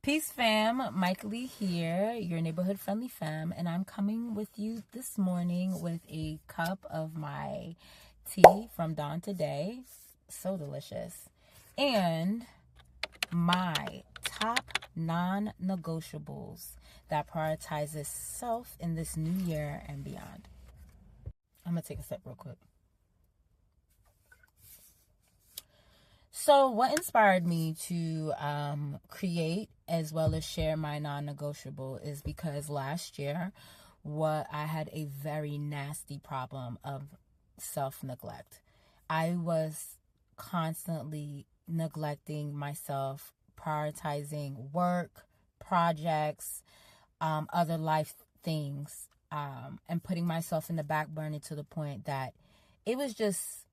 Peace fam, Mike Lee here, your neighborhood friendly fam, and I'm coming with you this morning with a cup of my tea from Dawn Today. So delicious. And my top non-negotiables that prioritizes self in this new year and beyond. I'm going to take a sip real quick. So what inspired me to create as well as share my non-negotiable is because last year I had a very nasty problem of self-neglect. I was constantly neglecting myself, prioritizing work, projects, other life things, and putting myself in the back burner to the point that it was just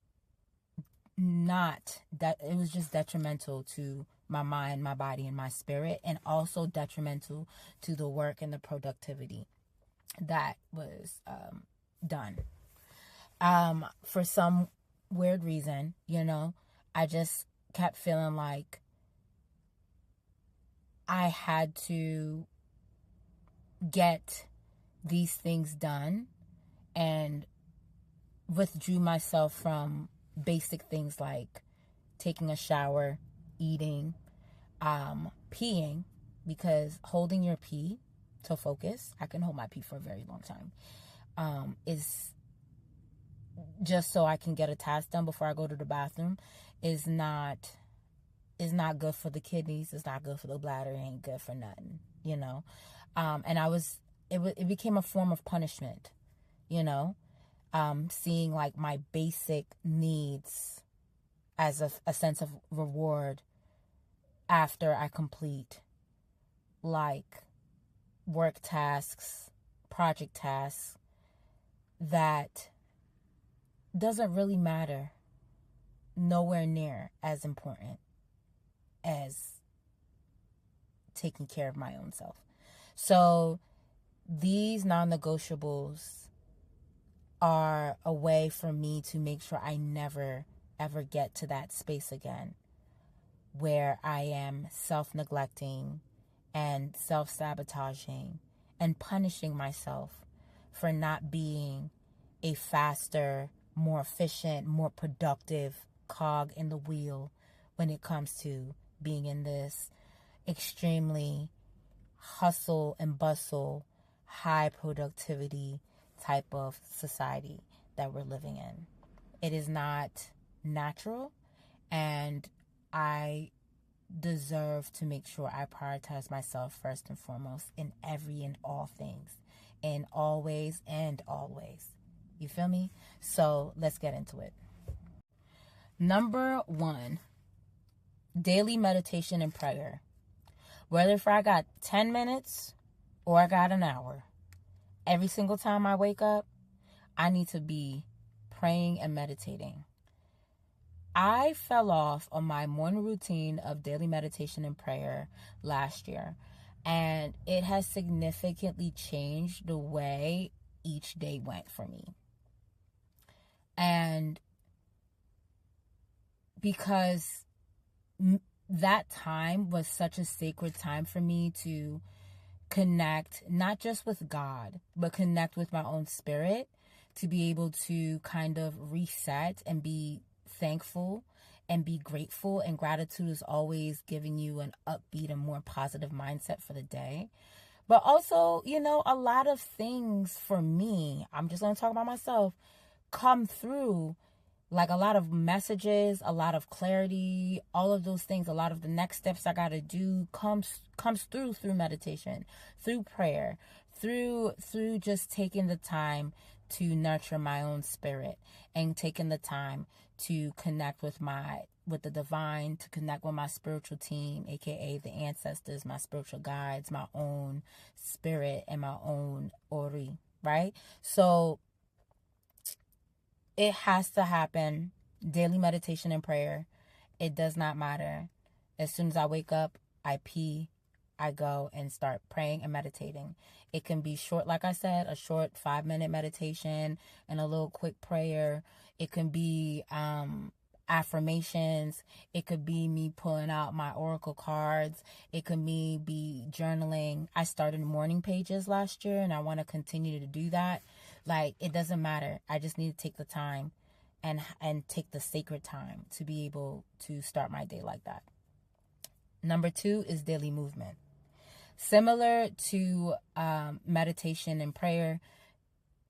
detrimental to my mind, my body, and my spirit, and also detrimental to the work and the productivity that was done. For some weird reason, I just kept feeling like I had to get these things done and withdrew myself from basic things like taking a shower, eating, peeing, because holding your pee to focus, I can hold my pee for a very long time, is just so I can get a task done before I go to the bathroom, is not good for the kidneys, it's not good for the bladder, it ain't good for nothing, and it became a form of punishment, seeing like my basic needs as a sense of reward after I complete like work tasks, project tasks that doesn't really matter, nowhere near as important as taking care of my own self. So these non-negotiables are a way for me to make sure I never ever get to that space again where I am self-neglecting and self-sabotaging and punishing myself for not being a faster, more efficient, more productive cog in the wheel when it comes to being in this extremely hustle and bustle, high productivity type of society that we're living in. It is not natural, and I deserve to make sure I prioritize myself first and foremost in every and all things, in always and always. You feel me? So let's get into it. Number 1, daily meditation and prayer. Whether if I got 10 minutes or I got an hour, every single time I wake up, I need to be praying and meditating. I fell off on my morning routine of daily meditation and prayer last year, and it has significantly changed the way each day went for me. And because that time was such a sacred time for me to connect, not just with God, but connect with my own spirit, to be able to kind of reset and be thankful and be grateful. And gratitude is always giving you an upbeat and more positive mindset for the day. But also, a lot of things for me, I'm just going to talk about myself, come through, like a lot of messages, a lot of clarity, all of those things, a lot of the next steps I got to do comes through meditation, through prayer, through just taking the time to nurture my own spirit and taking the time to connect with the divine, to connect with my spiritual team, aka the ancestors, my spiritual guides, my own spirit, and my own ori, right? So it has to happen. Daily meditation and prayer. It does not matter. As soon as I wake up, I pee, I go and start praying and meditating. It can be short, like I said, a short 5-minute meditation and a little quick prayer. It can be affirmations. It could be me pulling out my oracle cards. It could be journaling. I started morning pages last year, and I want to continue to do that. Like, it doesn't matter. I just need to take the time and take the sacred time to be able to start my day like that. Number 2 is daily movement. Similar to meditation and prayer,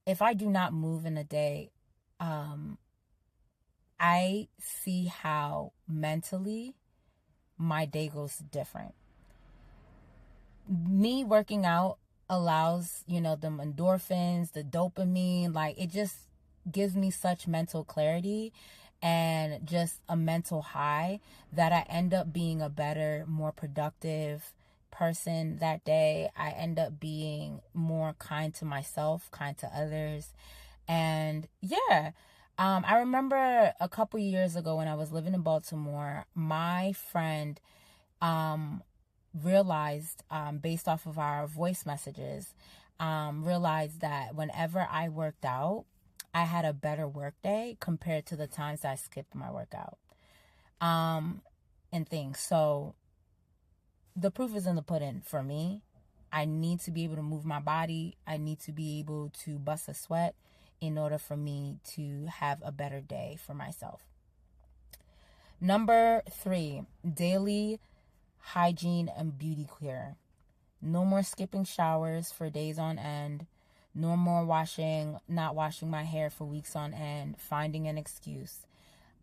if I do not move in a day, I see how mentally my day goes different. Me working out allows, the endorphins, the dopamine, like, it just gives me such mental clarity and just a mental high that I end up being a better, more productive person that day. I end up being more kind to myself, kind to others. And yeah, I remember a couple years ago when I was living in Baltimore, my friend realized, based off of our voice messages, realized that whenever I worked out, I had a better work day compared to the times I skipped my workout and things. So the proof is in the pudding for me. I need to be able to move my body. I need to be able to bust a sweat in order for me to have a better day for myself. Number 3, daily hygiene and beauty care. No more skipping showers for days on end. No more not washing my hair for weeks on end, finding an excuse.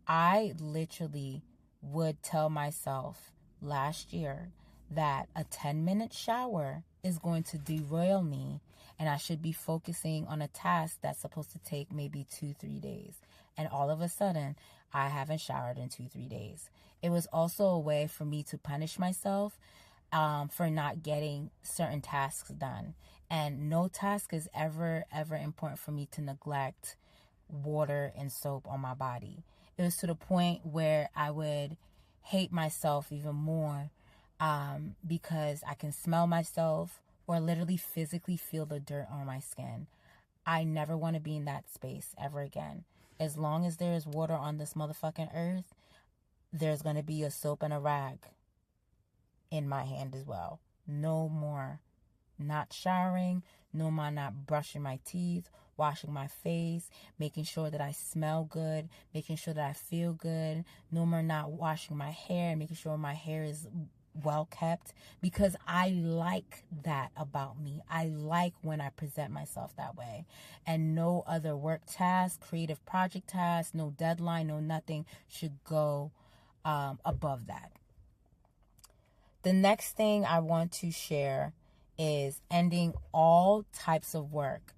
I literally would tell myself last year that a 10-minute shower is going to derail me, and I should be focusing on a task that's supposed to take maybe 2-3 days. And all of a sudden, I haven't showered in 2-3 days. It was also a way for me to punish myself for not getting certain tasks done. And no task is ever important for me to neglect water and soap on my body. It was to the point where I would hate myself even more because I can smell myself or literally physically feel the dirt on my skin. I never want to be in that space ever again. As long as there is water on this motherfucking earth, there's going to be a soap and a rag in my hand as well. No more not showering, no more not brushing my teeth, washing my face, making sure that I smell good, making sure that I feel good, no more not washing my hair, making sure my hair is well kept, because I like that about me. I like when I present myself that way. And no other work task, creative project task, no deadline, no nothing should go above that. The next thing I want to share is ending all types of work.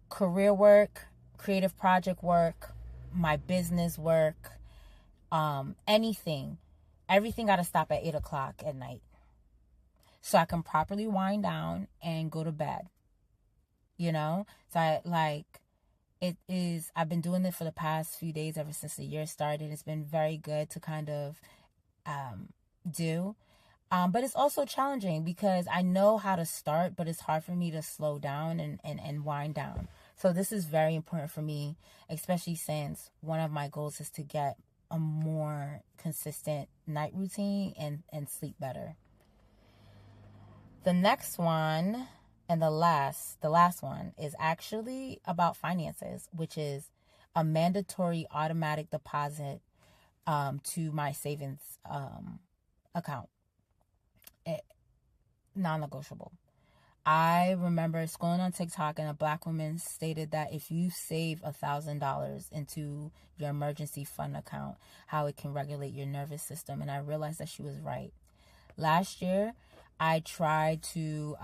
Career work, creative project work, my business work, anything. Everything got to stop at 8 o'clock at night so I can properly wind down and go to bed. So I've been doing it for the past few days ever since the year started. It's been very good to kind of do. But it's also challenging because I know how to start, but it's hard for me to slow down and wind down. So this is very important for me, especially since one of my goals is to get a more consistent night routine and sleep better. The next one and the last one is actually about finances, which is a mandatory automatic deposit to my savings account. Non-negotiable. I remember scrolling on TikTok and a black woman stated that if you save $1,000 into your emergency fund account, how it can regulate your nervous system. And I realized that she was right. Last year, I tried to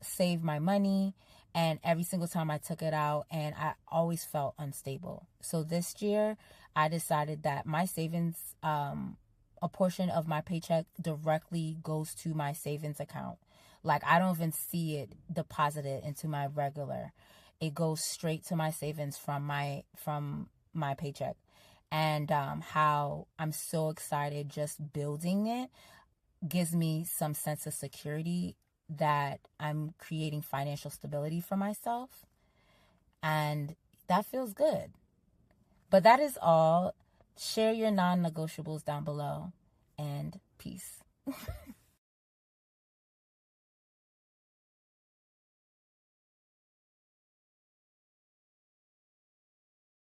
save my money, and every single time I took it out, and I always felt unstable. So this year, I decided that my savings, a portion of my paycheck directly goes to my savings account. Like, I don't even see it deposited into my regular. It goes straight to my savings from my paycheck. And how I'm so excited just building it gives me some sense of security that I'm creating financial stability for myself. And that feels good. But that is all Share your non-negotiables down below, and peace.